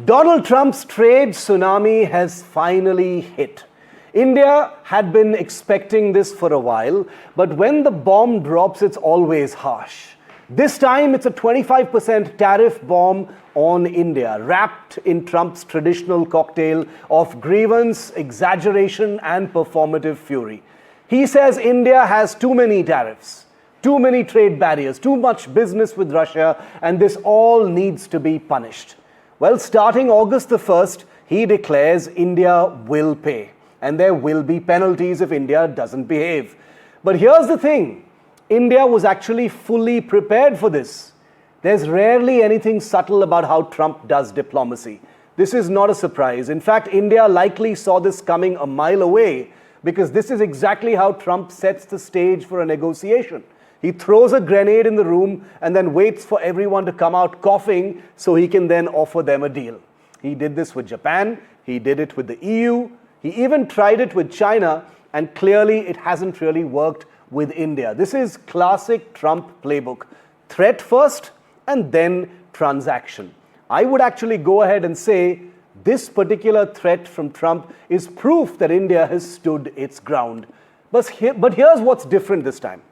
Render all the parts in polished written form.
Donald Trump's trade tsunami has finally hit. India had been expecting this for a while, but when the bomb drops, it's always harsh. This time, it's a 25% tariff bomb on India, wrapped in Trump's traditional cocktail of grievance, exaggeration, and performative fury. He says India has too many tariffs, too many trade barriers, too much business with Russia, and this all needs to be punished. Well, starting August the 1st, he declares India will pay, and there will be penalties if India doesn't behave. But here's the thing, India was actually fully prepared for this. There's rarely anything subtle about how Trump does diplomacy. This is not a surprise. In fact, India likely saw this coming a mile away, because this is exactly how Trump sets the stage for a negotiation. He throws a grenade in the room and then waits for everyone to come out coughing so he can then offer them a deal. He did this with Japan, he did it with the EU, he even tried it with China, and clearly it hasn't really worked with India. This is classic Trump playbook. Threat first and then transaction. I would actually go ahead and say this particular threat from Trump is proof that India has stood its ground. But here's what's different this time.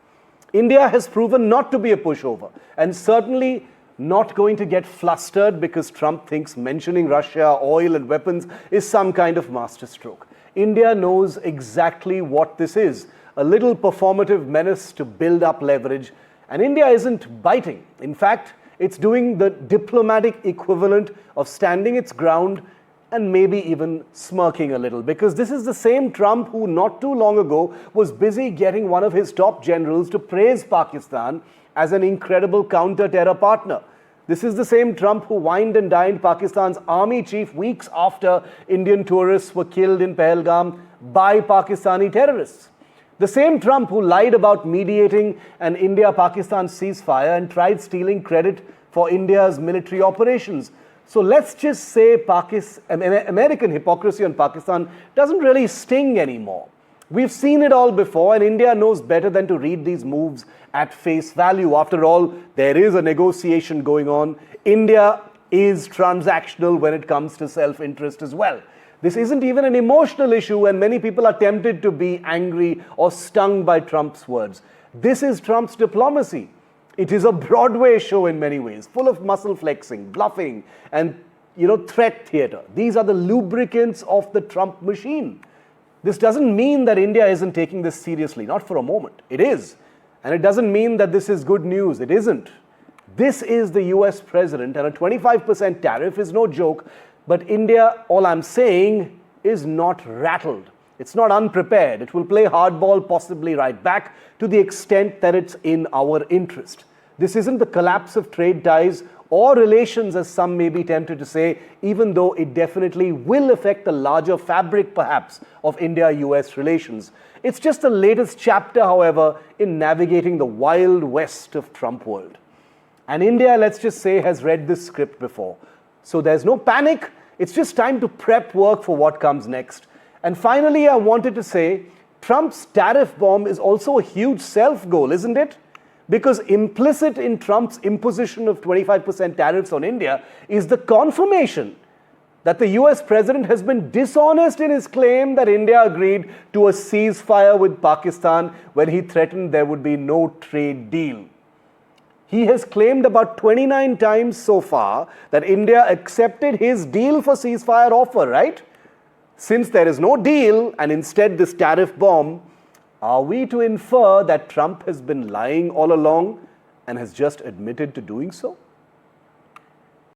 India has proven not to be a pushover, and certainly not going to get flustered because Trump thinks mentioning Russia, oil and weapons is some kind of masterstroke. India knows exactly what this is, a little performative menace to build up leverage, and India isn't biting. In fact, it's doing the diplomatic equivalent of standing its ground and maybe even smirking a little, because this is the same Trump who not too long ago was busy getting one of his top generals to praise Pakistan as an incredible counter-terror partner. This is the same Trump who wined and dined Pakistan's army chief weeks after Indian tourists were killed in Pahalgam by Pakistani terrorists. The same Trump who lied about mediating an India-Pakistan ceasefire and tried stealing credit for India's military operations. So let's just say American hypocrisy on Pakistan doesn't really sting anymore. We've seen it all before, and India knows better than to read these moves at face value. After all, there is a negotiation going on. India is transactional when it comes to self-interest as well. This isn't even an emotional issue, and many people are tempted to be angry or stung by Trump's words. This is Trump's diplomacy. It is a Broadway show in many ways, full of muscle flexing, bluffing, and threat theater. These are the lubricants of the Trump machine. This doesn't mean that India isn't taking this seriously, not for a moment. It is. And it doesn't mean that this is good news. It isn't. This is the US president, and a 25% tariff is no joke. But India, all I'm saying, is not rattled. It's not unprepared. It will play hardball, possibly right back, to the extent that it's in our interest. This isn't the collapse of trade ties or relations, as some may be tempted to say, even though it definitely will affect the larger fabric, perhaps, of India-US relations. It's just the latest chapter, however, in navigating the wild west of Trump world. And India, let's just say, has read this script before. So there's no panic. It's just time to prep work for what comes next. And finally, I wanted to say, Trump's tariff bomb is also a huge self-goal, isn't it? Because implicit in Trump's imposition of 25% tariffs on India is the confirmation that the US president has been dishonest in his claim that India agreed to a ceasefire with Pakistan when he threatened there would be no trade deal. He has claimed about 29 times so far that India accepted his deal for ceasefire offer, right? Since there is no deal and instead this tariff bomb, are we to infer that Trump has been lying all along and has just admitted to doing so?